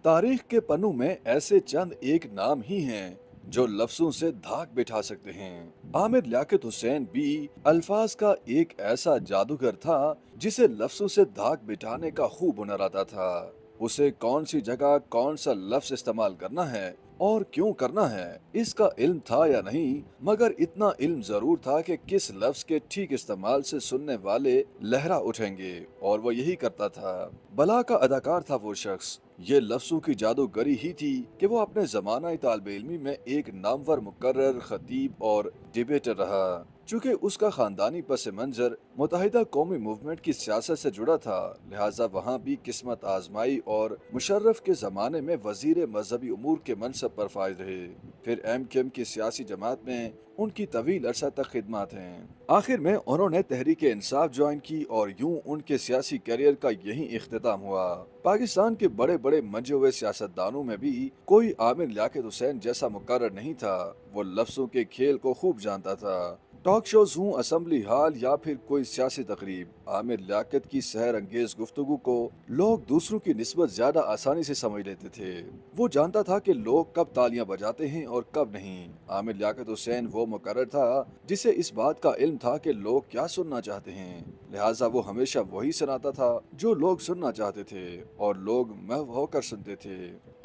तारीख के पन्नों में ऐसे चंद एक नाम ही हैं जो लफ्जों से धाक बिठा सकते हैं। आमिर लियाकत हुसैन भी अल्फाज का एक ऐसा जादूगर था जिसे लफ्जों से धाक बिठाने का खूब हुनर आता था। उसे कौन सी जगह कौन सा लफ्ज इस्तेमाल करना है और क्यों करना है, इसका इल्म था या नहीं, मगर इतना इल्म जरूर था कि किस लफ्ज के ठीक इस्तेमाल से सुनने वाले लहरा उठेंगे, और वो यही करता था। बला का अदाकार था वो शख्स। ये लफ्जों की जादूगरी ही थी कि वो अपने जमाना तालिब इल्मी में एक नामवर मुकर्रर, खतीब और डिबेटर रहा। चूँकि उसका खानदानी पस मंजर मुत्तहिदा कौमी मूवमेंट की सियासत से जुड़ा था, लिहाजा वहाँ भी किस्मत आजमाई और मुशर्रफ के ज़माने में वजीर मजहबी उमूर के मनसब पर फायज रहे। फिर MKM की सियासी जमात में उनकी तवील अरसा तक खिदमत हैं। आखिर में उन्होंने तहरीक इंसाफ ज्वाइन की और यूं उनके सियासी करियर का यही इख्तिताम हुआ। पाकिस्तान के बड़े बड़े मंजे हुए सियासतदानों में भी कोई आमिर लियाकत हुसैन जैसा मुकर्रर नहीं था। वो लफ्जों के खेल को खूब जानता था। टॉक शोज हूँ, असेंबली हॉल या फिर कोई सियासी तकरीब, आमिर लियाकत की सहर अंगेज गुफ्तगू को लोग दूसरों की निस्बत ज्यादा आसानी से समझ लेते थे। वो जानता था कि लोग कब तालियां बजाते हैं और कब नहीं। आमिर लियाकत हुसैन वो मुकर्रर था जिसे इस बात का इल्म था कि लोग क्या सुनना चाहते हैं, लिहाजा वो हमेशा वही सुनाता था जो लोग सुनना चाहते थे और लोग महव होकर सुनते थे।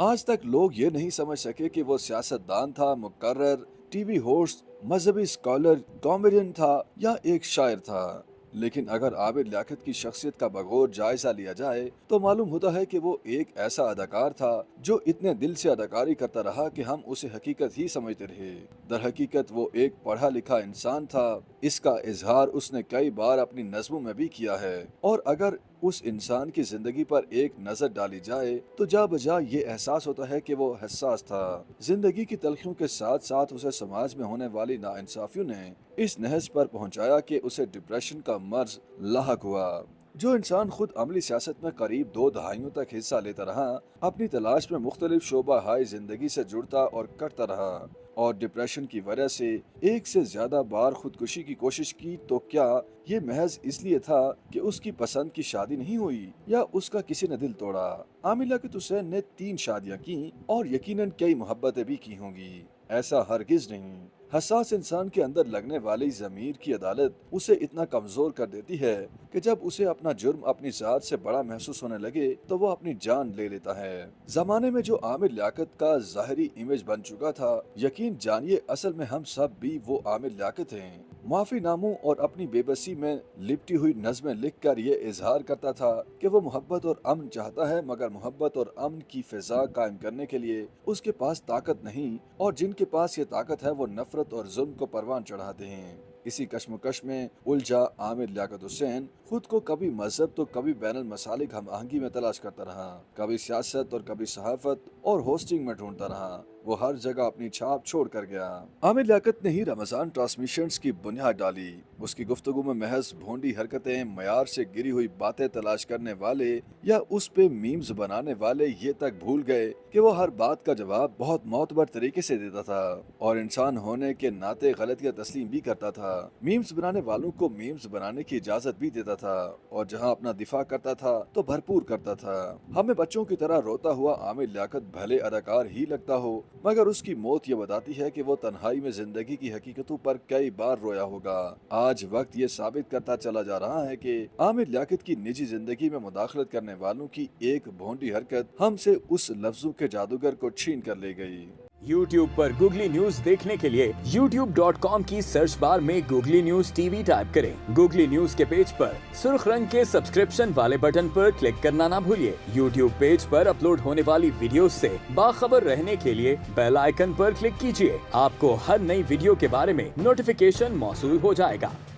आज तक लोग ये नहीं समझ सके कि वो सियासतदान था, मुकर्रर, टीवी होस्ट, मजहबी स्कॉलर, कॉमेडियन था या एक शायर था। लेकिन अगर आमिर लियाकत की शख्सियत का बगौर जायजा लिया जाए तो मालूम होता है कि वो एक ऐसा अदाकार था जो इतने दिल से अदाकारी करता रहा कि हम उसे हकीकत ही समझते रहे। दर हकीकत वो एक पढ़ा लिखा इंसान था। इसका इजहार उसने कई बार अपनी नज़मों में भी किया है। और अगर उस इंसान की जिंदगी पर एक नजर डाली जाए तो जा बजा ये एहसास होता है कि वो हसास था। जिंदगी की तलखियों के साथ साथ उसे समाज में होने वाली नाइंसाफियों ने इस नहज पर पहुंचाया कि उसे डिप्रेशन का मर्ज लाहक हुआ। जो इंसान खुद अमली सियासत में करीब 2 दहाइयों तक हिस्सा लेता रहा, अपनी तलाश में मुख्तलिफ शोबा हाय जिंदगी से जुड़ता और करता रहा और डिप्रेशन की वजह से एक से ज्यादा बार खुदकुशी की कोशिश की, तो क्या ये महज इसलिए था कि उसकी पसंद की शादी नहीं हुई या उसका किसी ने दिल तोड़ा? आमिर लियाकत हुसैन ने 3 शादियां की और यकीनन कई मोहब्बतें भी की होंगी, ऐसा हरगिज नहीं। हसास इंसान के अंदर लगने वाली ज़मीर की अदालत उसे इतना कमजोर कर देती है कि जब उसे अपना जुर्म अपनी जात से बड़ा महसूस होने लगे तो वो अपनी जान ले लेता है। जमाने में जो आमिर लियाकत का ज़ाहरी इमेज बन चुका था, यकीन जानिए असल में हम सब भी वो आमिर लियाकत हैं। माफी नामों और अपनी बेबसी में लिपटी हुई नज़में लिखकर ये इजहार करता था कि वो मोहब्बत और अमन चाहता है, मगर मोहब्बत और अमन की फिजा कायम करने के लिए उसके पास ताकत नहीं, और जिनके पास ये ताकत है वो नफरत और जुल्म को परवान चढ़ाते हैं। इसी कश्मकश में उलझा आमिर लियाकत हुसैन खुद को कभी मजहब तो कभी बैनुल मसालिक हम आहंगी में तलाश करता रहा, कभी सियासत और कभी सहाफत और होस्टिंग में ढूंढता रहा। वो हर जगह अपनी छाप छोड़ कर गया। आमिर लियाकत ने ही रमजान ट्रांसमिशंस की बुनियाद डाली। उसकी गुफ्तगू में महज भोंडी हरकतें, मयार से गिरी हुई बातें तलाश करने वाले या उस पे मीम्स बनाने वाले ये तक भूल गए कि वो हर बात का जवाब बहुत मोतबर तरीके से देता था और इंसान होने के नाते गलतियां तस्लीम भी करता था। मीम्स बनाने वालों को मीम्स बनाने की इजाजत भी देता था और जहां अपना दिफा करता था तो भरपूर करता था। हमें बच्चों की तरह रोता हुआ आमिर लियाकत भले अदाकार ही लगता हो, मगर उसकी मौत ये बताती है कि वो तन्हाई में जिंदगी की हकीकतों पर कई बार रोया होगा। आज वक्त ये साबित करता चला जा रहा है कि आमिर लियाकत की निजी जिंदगी में मुदाखलत करने वालों की एक भोंडी हरकत हमसे उस लफ्जों के जादूगर को छीन कर ले गई। YouTube पर गूगली न्यूज देखने के लिए youtube.com की सर्च बार में गूगली न्यूज टीवी टाइप करें। गूगली न्यूज के पेज पर सुर्ख रंग के सब्सक्रिप्शन वाले बटन पर क्लिक करना ना भूलिए। YouTube पेज पर अपलोड होने वाली वीडियोस से बाखबर रहने के लिए बेल आइकन पर क्लिक कीजिए। आपको हर नई वीडियो के बारे में नोटिफिकेशन मौसूल हो जाएगा।